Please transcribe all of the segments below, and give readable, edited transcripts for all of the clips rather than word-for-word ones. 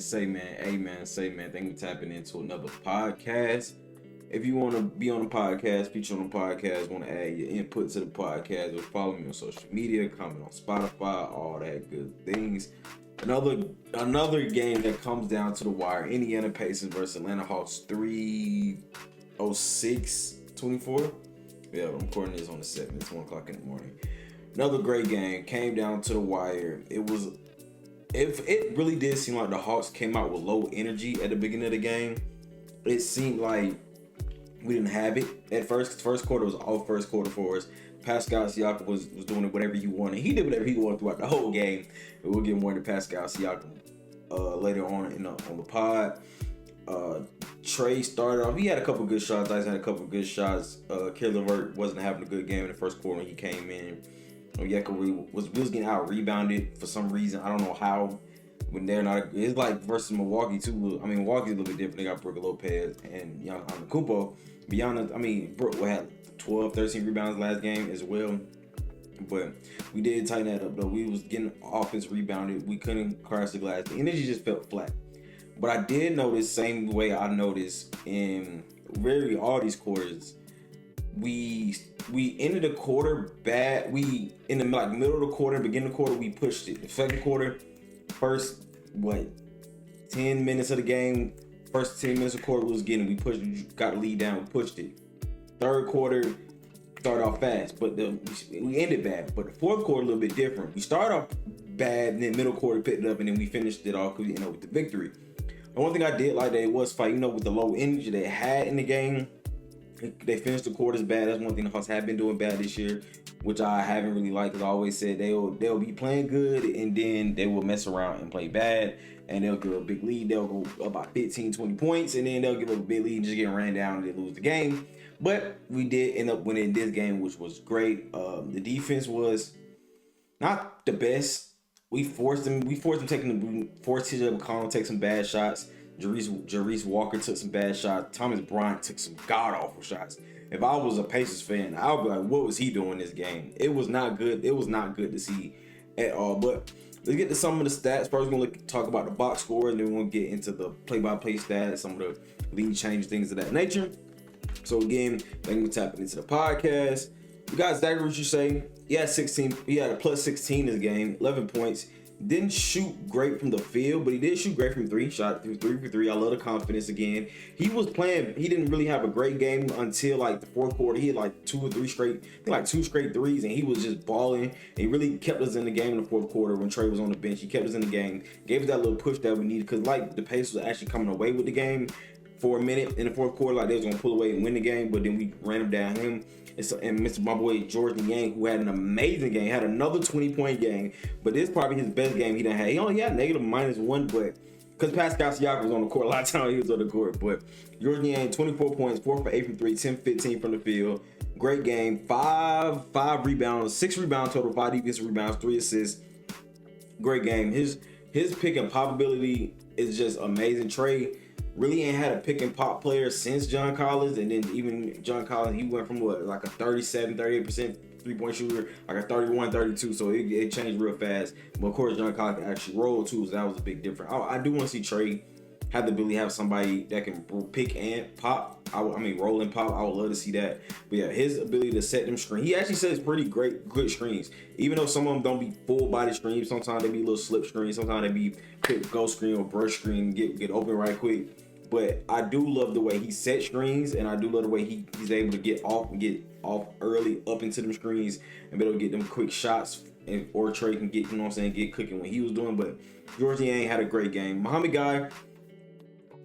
say man, amen, say man. Thank you for tapping into another podcast. If you want to be on the podcast, feature on the podcast, want to add your input to the podcast, or follow me on social media, comment on Spotify, all that good things. Another game that comes down to the wire. Indiana Pacers versus Atlanta Hawks 306-24. Yeah, I'm recording this on the 7th. It's 1 o'clock in the morning. Another great game. Came down to the wire. It really did seem like the Hawks came out with low energy at the beginning of the game. It seemed like we didn't have it at first. First quarter was all first quarter for us. Pascal Siakam was doing whatever he wanted. He did whatever he wanted throughout the whole game. We'll get more into Pascal Siakam later on on the pod. Trae started off. He had a couple good shots. Dyson had a couple good shots. Haliburton wasn't having a good game in the first quarter when he came in. Yeka was getting out rebounded for some reason. I don't know how. When they're not, it's like versus Milwaukee too. I mean, Milwaukee's a little bit different. They got Brook Lopez and Giannis Antetokounmpo. Beyond, I mean, Brook had 12, 13 rebounds last game as well. But we did tighten that up though. We was getting offense rebounded. We couldn't crash the glass. The energy just felt flat. But I did notice, same way I noticed in really all these quarters, we ended the quarter bad. We in the middle of the quarter, beginning of the quarter, we pushed it. The second quarter, first 10 minutes of the game, first 10 minutes of the quarter we pushed it, got the lead down, we pushed it. Third quarter started off fast, but we ended bad. But the fourth quarter a little bit different. We started off bad, and then middle quarter picked it up, and then we finished it off with the victory. The one thing I did like that it was fight, with the low energy they had in the game. They finished the quarters bad. That's one thing the Hawks have been doing bad this year, which I haven't really liked, because I always said they'll be playing good and then they will mess around and play bad, and they'll give a big lead. They'll go about 15, 20 points, and then they'll give up a big lead and just get ran down and they lose the game. But we did end up winning this game, which was great. The defense was not the best. We forced TJ McConnell to take some bad shots. Jarice Walker took some bad shots. Thomas Bryant took some god-awful shots. If I was a Pacers fan, I would be like, what was he doing this game? It was not good. It was not good to see at all. But let's get to some of the stats. First, we're going to talk about the box score, and then we're going to get into the play-by-play stats, some of the lead change, things of that nature. So again, thank you for tapping into the podcast. You guys, exactly what you say. He had a plus 16 this game, 11 points. Didn't shoot great from the field, but he did shoot great from three. Shot 3 for 3. I love the confidence again. He was playing. He didn't really have a great game until the fourth quarter. He had two straight threes, and he was just balling. And he really kept us in the game in the fourth quarter when Trae was on the bench. He kept us in the game, gave us that little push that we needed, because the Pacers were actually coming away with the game for a minute in the fourth quarter. They was gonna pull away and win the game, but then we ran him down. My boy George Niang, who had an amazing game, had another 20-point game, but this is probably his best game he done had. He only had -1, but because Pascal Siakam was on the court, a lot of times he was on the court. But George Niang, 24 points, 4 for 8 from 3, 10-15 from the field. Great game. 5 rebounds, 6 rebounds total, 5 defensive rebounds, 3 assists. Great game. His pick and pop ability is just amazing. Trae really ain't had a pick and pop player since John Collins, and then even John Collins, he went from a 37, 38% 3-point shooter, a 31, 32, so it changed real fast. But of course, John Collins can actually roll too, so that was a big difference. I do want to see Trae have the ability to have somebody that can pick and pop. Roll and pop. I would love to see that. But yeah, his ability to set them screens. He actually sets pretty good screens. Even though some of them don't be full body screens, sometimes they be little slip screens. Sometimes they be quick ghost screen or brush screen, get open right quick. But I do love the way he sets screens, and I do love the way he's able to get off early up into them screens and be able to get them quick shots, or Trae can get, get cooking when he was doing. But George Niang had a great game. Muhammad Guy,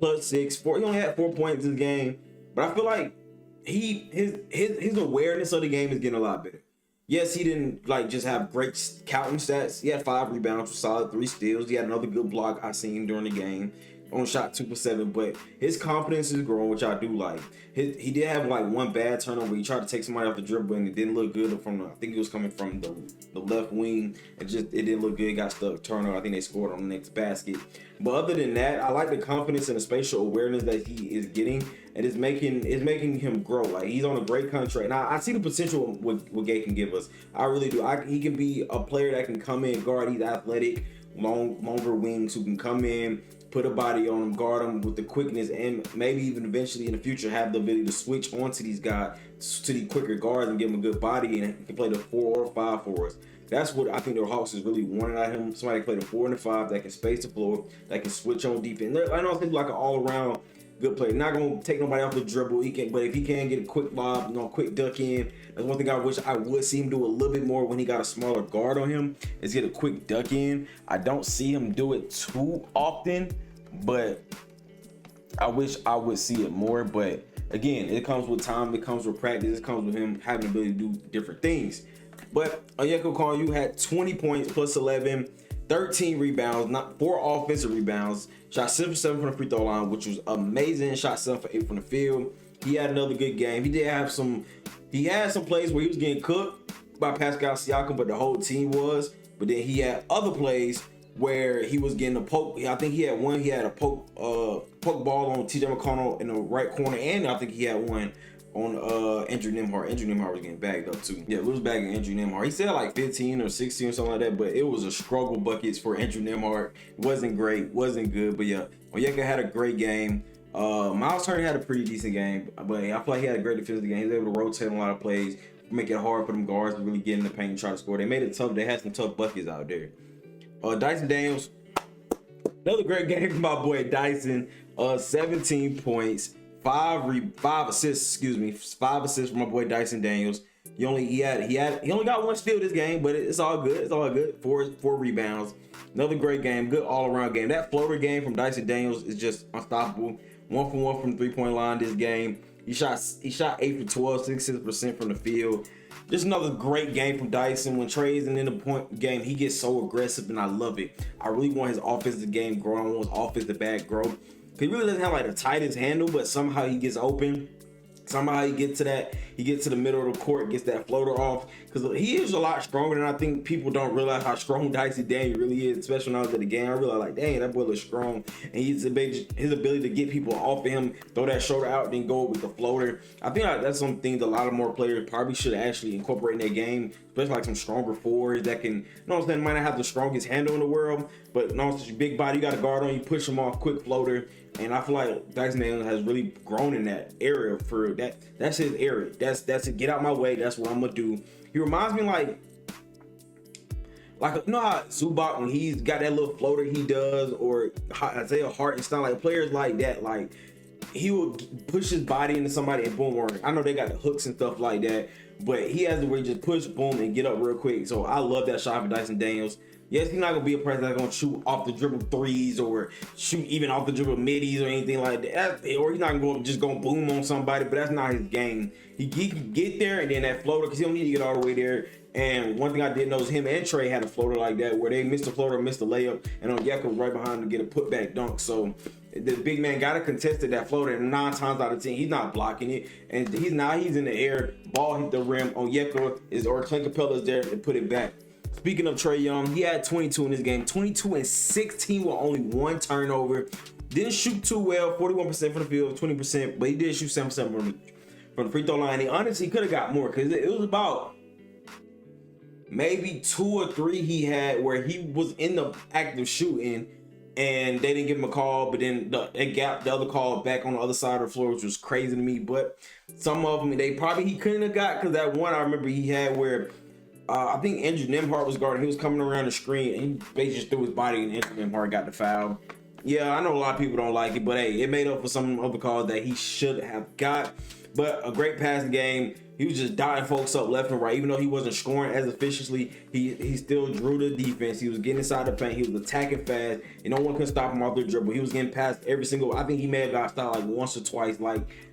plus 6, 4. He only had 4 points in this game, but I feel like his awareness of the game is getting a lot better. Yes, he didn't just have great counting stats. He had 5 rebounds, solid 3 steals. He had another good block I seen during the game. On shot 2 for 7, but his confidence is growing, which I do like. He did have 1 bad turnover. He tried to take somebody off the dribble and it didn't look good I think he was coming from the left wing. It didn't look good. Got stuck turnover. I think they scored on the next basket. But other than that, I like the confidence and the spatial awareness that he is getting, and it's making him grow. He's on a great contract. And I see the potential what Gay can give us. I really do. He can be a player that can come in, guard. He's athletic, longer wings who can come in, put a body on him, guard him with the quickness, and maybe even eventually in the future have the ability to switch onto these guys, to these quicker guards, and give them a good body, and can play the 4 or 5 for us. That's what I think the Hawks is really wanting out of him. Somebody can play the 4 and the 5 that can space the floor, that can switch on defense. I don't think like an all-around good player. Not gonna take nobody off the dribble. He can, but if he can get a quick lob, quick duck in. That's one thing I wish I would see him do a little bit more when he got a smaller guard on him. Is get a quick duck in. I don't see him do it too often, but I wish I would see it more. But again, it comes with time. It comes with practice. It comes with him having the ability to do different things. But Onyeka Okongwu had 20 points plus 11, 13 rebounds, not 4 offensive rebounds. Shot 7 for 7 from the free throw line, which was amazing. Shot 7 for 8 from the field. He had another good game. He did have some. He had some plays where he was getting cooked by Pascal Siakam, but the whole team was. But then he had other plays where he was getting a poke. I think he had one. He had a poke ball on T.J. McConnell in the right corner, and I think he had one on Andrew Nembhard. Andrew Nembhard was getting bagged up too. Yeah, it was bagging Andrew Nembhard. He said like 15 or 16 or something like that, but it was a struggle buckets for Andrew Nembhard. Wasn't great, wasn't good, but yeah, Onyeka had a great game. Miles Turner had a pretty decent game, but I feel like he had a great defensive game. He was able to rotate a lot of plays, make it hard for them guards to really get in the paint and try to score. They made it tough. They had some tough buckets out there. Dyson Daniels, another great game for my boy Dyson. 17 points. 5 assists, 5 assists for my boy Dyson Daniels. He only got 1 steal this game, but it's all good. It's all good. 4 3 Another great game, good all around game. That floater game from Dyson Daniels is just unstoppable. 1 for 1 from the 3-point line this game. He shot 8 for 12, 66% from the field. Just another great game from Dyson. When Trae's in the point game, he gets so aggressive, and I love it. I really want his offensive game growing. I want his offensive bag grow. He really doesn't have like the tightest handle, but somehow he gets open. Somehow he gets to the middle of the court, gets that floater off. Because he is a lot stronger than I think people don't realize how strong Dyson Daniels really is, especially when I was at the game. I realized like, dang, that boy looks strong. And his ability to get people off of him, throw that shoulder out, then go with the floater. I think that's some things a lot of more players probably should actually incorporate in their game, especially like some stronger forwards that can, might not have the strongest handle in the world, but such a big body, you got a guard on, you push him off, quick floater. And I feel like Dyson Daniels has really grown in that area for that. That's his area. That's it. Get out my way. That's what I'm gonna do. He reminds me like you know how Zubac, when he's got that little floater he does, or Isaiah Hartenstein, like players like that, like he will push his body into somebody and boom, or I know they got the hooks and stuff like that, but he has the way to just push, boom, and get up real quick. So I love that shot for Dyson Daniels. Yes, he's not gonna be a person that's gonna shoot off the dribble threes or shoot even off the dribble middies or anything like that. Or he's not gonna boom on somebody, but that's not his game. He can get there, and then that floater, because he don't need to get all the way there. And one thing I did know is him and Trae had a floater like that, where they missed the floater, missed the layup, and Onyeka was right behind to get a putback dunk. So the big man got to contest that floater, and 9 times out of 10 he's not blocking it, and he's in the air, ball hit the rim. Onyeka Clint Capella is there to put it back. Speaking of Trae Young, he had 22 in this game, 22 and 16 with only 1 turnover. Didn't shoot too well, 41% from the field, 20%, but he did shoot 7% from the free throw line. He honestly could have got more, because it was about maybe 2 or 3 he had where he was in the act of shooting and they didn't give him a call, but then they got the other call back on the other side of the floor, which was crazy to me. But some of them he couldn't have got, because that one I remember he had where I think Andrew Nembhard was guarding. He was coming around the screen and he basically just threw his body, and Andrew Nembhard got the foul. Yeah, I know a lot of people don't like it, but hey, it made up for some other calls that he should have got. But a great passing game. He was just dotting folks up left and right. Even though he wasn't scoring as efficiently, he still drew the defense. He was getting inside the paint. He was attacking fast, and no one could stop him off the dribble. He was getting past every single. I think he may have got stopped like once or twice,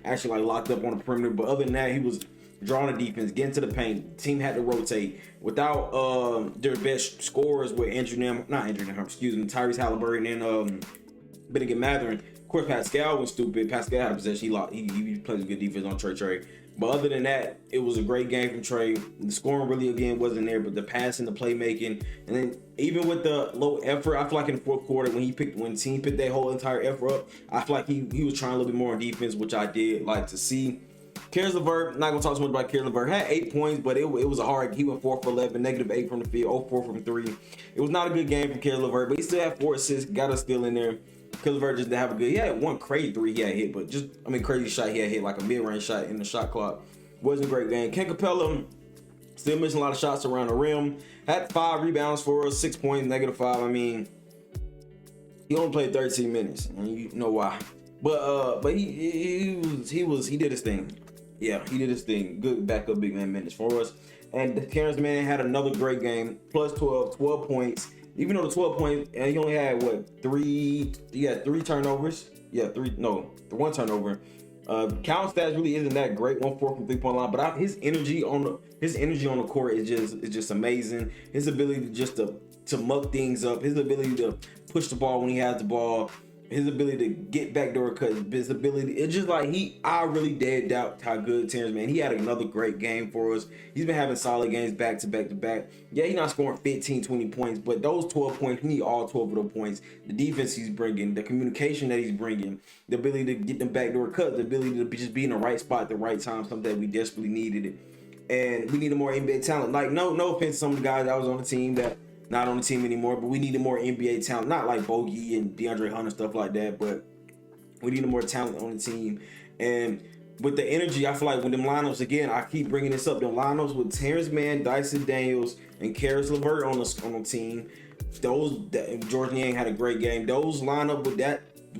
actually locked up on the perimeter. But other than that, he was drawing the defense, getting to the paint. Team had to rotate. Without their best scorers with Tyrese Haliburton and Mathurin. Of course, Pascal was stupid. Pascal had a possession. He plays good defense on Trae. But other than that, it was a great game from Trae. The scoring really, again, wasn't there, but the passing, the playmaking, and then even with the low effort, I feel like in the fourth quarter, when the team picked that whole entire effort up, I feel like he was trying a little bit more on defense, which I did like to see. Caris LeVert, not going to talk so much about Caris LeVert. Had 8 points, but it was a hard. He went 4 for 11, -8 from the field, 0-4 from 3. It was not a good game from Caris LeVert, but he still had 4 assists, got a steal in there. Haliburton just didn't have a good. He had one crazy three he had hit, but crazy shot he had hit, like a mid-range shot in the shot clock. Wasn't a great game. Clint Capella still missing a lot of shots around the rim. Had 5 rebounds for us, 6 points, -5. I mean, he only played 13 minutes, and you know why. But he did his thing. Yeah, he did his thing. Good backup big man minutes for us. And Terrence Mann had another great game, plus 12 points. Even though the 12 points, and he only had three turnovers. Yeah, one turnover. Count stats really isn't that great. 1-4 from 3-point line, but his energy on the court is just amazing. His ability to muck things up, his ability to push the ball when he has the ball, his ability to get backdoor cuts, his ability. It's just like I really did doubt how good Terrence Mann. He had another great game for us. He's been having solid games back to back to back. Yeah, he's not scoring 15, 20 points, but those 12 points, he need all 12 of those points. The defense he's bringing, the communication that he's bringing, the ability to get them backdoor cuts, the ability to just be in the right spot at the right time, something that we desperately needed it. And we needed more NBA talent. Like, no offense to some of the guys that was on the team that not on the team anymore, but we needed more NBA talent. Not like Bogey and DeAndre Hunter, stuff like that, but we needed more talent on the team. And with the energy, I feel like with them lineups, again, I keep bringing this up, them lineups with Terrence Mann, Dyson Daniels, and Caris LeVert on the team. George Niang had a great game. Those line up with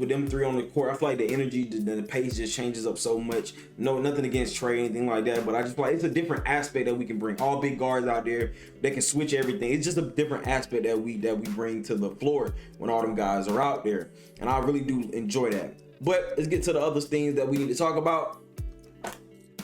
them three on the court, I feel like the energy, the pace just changes up so much. No, nothing against Trae, anything like that, but I just feel like it's a different aspect that we can bring. All big guards out there, they can switch everything. It's just a different aspect that we bring to the floor when all them guys are out there, and I really do enjoy that. But let's get to the other things that we need to talk about.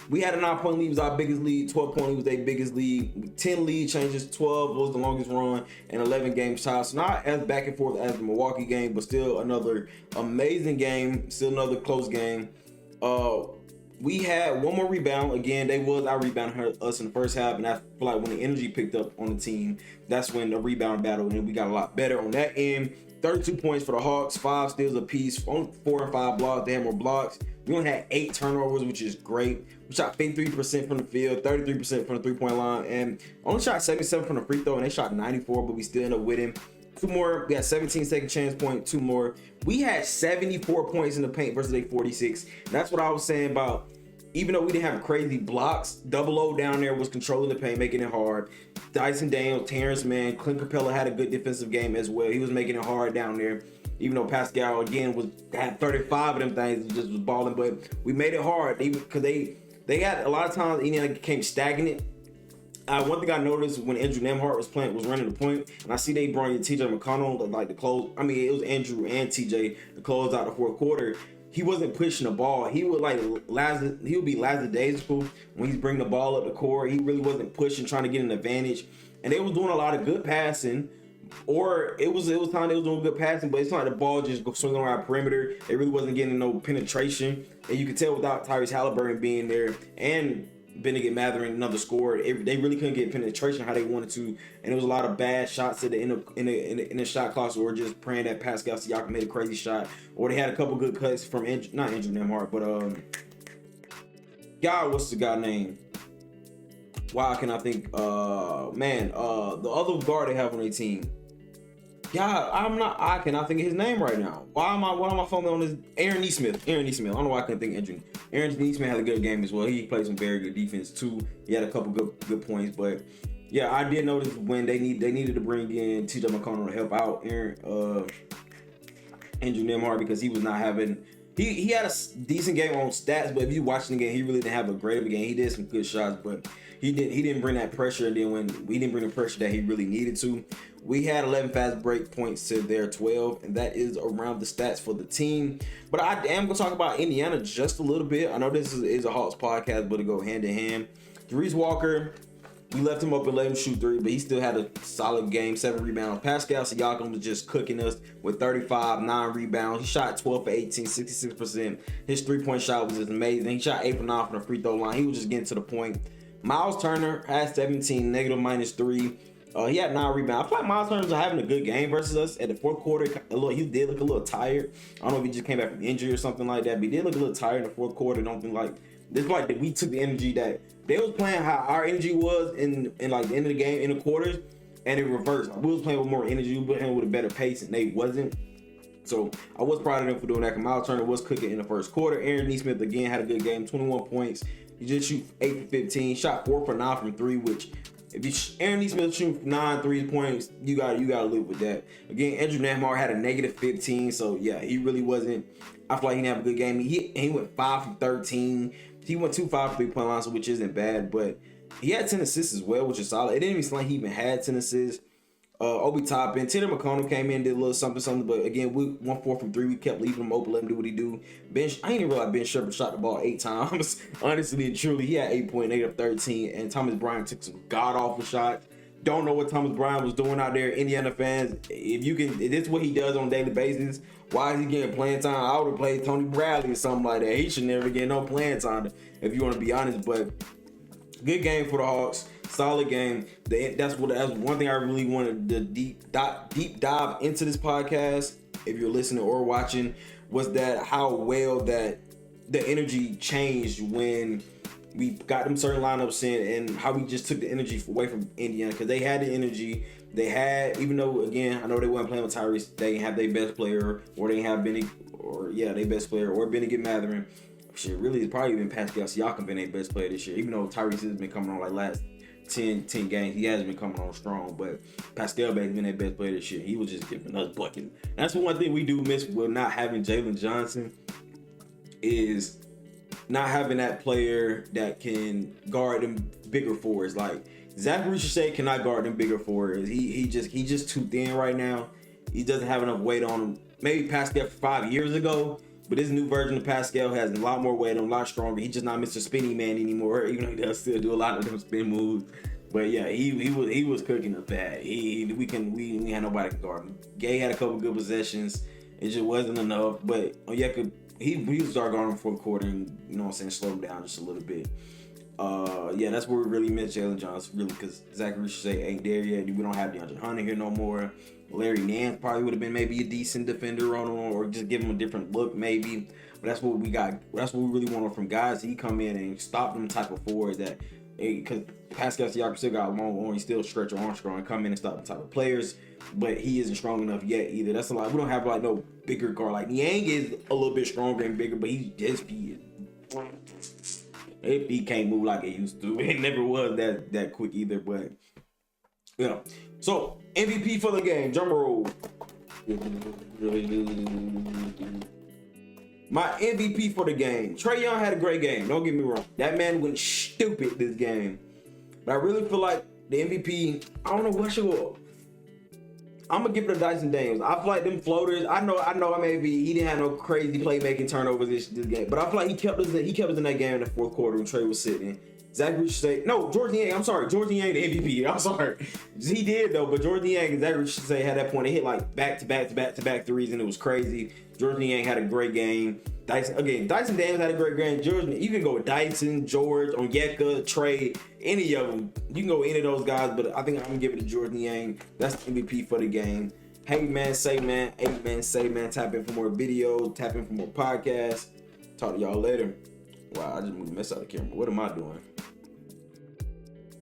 We had a 9-point lead was our biggest lead, 12-point lead was their biggest lead, 10 lead changes, 12 was the longest run, and 11 games tied. So not as back and forth as the Milwaukee game, but still another amazing game, still another close game. We had one more rebound. Again, they was out rebounding us in the first half, and I feel like when the energy picked up on the team, that's when the rebound battle, and we got a lot better on that end. 32 points for the Hawks, 5 steals apiece, 4 and 5 blocks. They had more blocks. We only had 8 turnovers, which is great. We shot 53% from the field, 33% from the 3-point line, and only shot 77 from the free throw, and they shot 94, but we still ended up winning. 2 more. We had 17 second chance point, 2 more. We had 74 points in the paint versus a 46. That's what I was saying about, even though we didn't have crazy blocks, Double O down there was controlling the paint, making it hard. Dyson Daniels, Terrence Mann, Clint Capella had a good defensive game as well. He was making it hard down there. Even though Pascal again had 35 of them things, just was balling, but we made it hard. Even because they had a lot of times Indiana became stagnant. One thing I noticed when Andrew Nembhard was running the point, and I see they brought in TJ McConnell like to close. I mean, it was Andrew and TJ to close out the fourth quarter. He wasn't pushing the ball. He would be lackadaisical when he's bringing the ball up the court. He really wasn't pushing, trying to get an advantage. And they was doing a lot of good passing, or it was time they was doing good passing, but it's not the ball just swinging around perimeter. They really wasn't getting no penetration, and you could tell without Tyrese Haliburton being there and Benedict Mathurin another score, they really couldn't get penetration how they wanted to, and there was a lot of bad shots at the end of in the shot clock, or just praying that Pascal Siakam made a crazy shot, or they had a couple good cuts from not Andrew Nembhard, but what's the guy name? Why can I think? The other guard they have on their team. I cannot think of his name right now. Why am I following on this? Aaron Nesmith. I don't know why I couldn't think of Andrew. Aaron Nesmith had a good game as well. He played some very good defense too. He had a couple good points, but yeah, I did notice when they needed to bring in TJ McConnell to help out Andrew Nembhard, because he was not having. He had a decent game on stats, but if you watching the game, he really didn't have a great of a game. He did some good shots, but he didn't bring that pressure. And then when we didn't bring the pressure that he really needed to, we had 11 fast break points to their 12, and that is around the stats for the team. But I am going to talk about Indiana just a little bit. I know this is a Hawks podcast, but it go hand in hand. Therese Walker, we left him up and let him shoot 3, but he still had a solid game, 7 rebounds. Pascal Siakam was just cooking us with 35, 9 rebounds. He shot 12 for 18, 66%. His 3-point shot was just amazing. He shot 8 for 9 from the free throw line. He was just getting to the point. Miles Turner had 17, -3. He had 9 rebounds. I feel like Miles Turner's having a good game versus us at the fourth quarter. He did look a little tired. I don't know if he just came back from injury or something like that, but he did look a little tired in the fourth quarter. Don't think like this, like that we took the energy that they was playing how our energy was in like the end of the game in the quarters, and it reversed. Like, we was playing with more energy, we were playing with a better pace, and they wasn't. So I was proud of them for doing that. Miles Turner was cooking in the first quarter. Aaron Nesmith again had a good game, 21 points. He just shoot 8 for 15, shot 4 for 9 from 3, which if you Aaron Nesmith shoot 9 3-pointers, you gotta live with that. Again, Andrew Nembhard had a negative 15, so yeah, he really wasn't. I feel like he didn't have a good game. He went 5 from 13. He went 2 5 3-point lines, which isn't bad, but he had 10 assists as well, which is solid. It didn't even seem like he even had 10 assists. Obi Toppin, Tanner McConnell came in, did a little something, but again, we 1-4 from 3. We kept leaving him open, let him do what he do. I didn't even realize Ben Shepherd shot the ball 8 times. Honestly and truly, he had 8.8 of 13, and Thomas Bryant took some god-awful shots. Don't know what Thomas Bryant was doing out there, Indiana fans. If this is what he does on a daily basis, why is he getting playing time? I would have played Tony Bradley or something like that. He should never get no playing time, if you want to be honest, but good game for the Hawks. Solid game. That's one thing I really wanted to deep dive into this podcast, if you're listening or watching, was that how well that the energy changed when we got them certain lineups in, and how we just took the energy away from Indiana, because they had the energy. They had, even though again I know they weren't playing with Tyrese, they didn't have their best player, or they have their best player, or Benedict Mathurin. Shit, really, it's probably been Pascal Siakam been their best player this year, even though Tyrese has been coming on like last 10 games. He has been coming on strong, but Pascal has been their best player this year. He was just giving us buckets. That's one thing we do miss with not having Jalen Johnson, is not having that player that can guard them bigger forwards. Like Zachary Shea cannot guard them bigger forwards. He just too thin right now. He doesn't have enough weight on him. Maybe Pascal 5 years ago, but this new version of Pascal has a lot more weight on him, a lot stronger. He's just not Mr. Spinny Man anymore, even though he does still do a lot of them spin moves. But yeah, he was cooking us bad. We had nobody to guard him. Gay had a couple good possessions. It just wasn't enough. But Onyeka, he was start guarding for the quarter, and you know what I'm saying, slow him down just a little bit. Yeah, that's where we really miss Jalen Johnson, really, because Zachary Shea ain't there yet. We don't have DeAndre Hunter here no more. Larry Nance probably would have been maybe a decent defender on him, or just give him a different look maybe. But that's what we got. That's what we really wanted from guys. He come in and stop them type of forwards that, because Pascal Siakam still got a long arm, he still stretch Armstrong and come in and stop the type of players. But he isn't strong enough yet either. That's a lot. We don't have like no bigger guard. Like Niang is a little bit stronger and bigger, but he can't move like he used to. It never was that quick either. But yeah. So MVP for the game, drum roll. My MVP for the game, Trae Young had a great game. Don't get me wrong. That man went stupid this game. But I really feel like the MVP, I don't know what should go. I'm gonna give it to Dyson Daniels. I feel like them floaters. I know. Maybe he didn't have no crazy playmaking turnovers this game, but I feel like he kept us in that game in the fourth quarter when Trae was sitting. Zachary Shea, no, Jordan Niang. I'm sorry, Jordan Niang, the MVP. I'm sorry, he did though. But Jordan Niang and Zachary Shea had that point. They hit like back to back threes, and it was crazy. Jordan Niang had a great game. Dyson Daniels had a great game. Jordan, you can go with Dyson, George, Onyeka, Trae, any of them. You can go with any of those guys, but I think I'm gonna give it to Jordan Niang. That's the MVP for the game. Hey man, say man, tap in for more videos, tap in for more podcasts. Talk to y'all later. Wow, I just moved the mess out of the camera. What am I doing?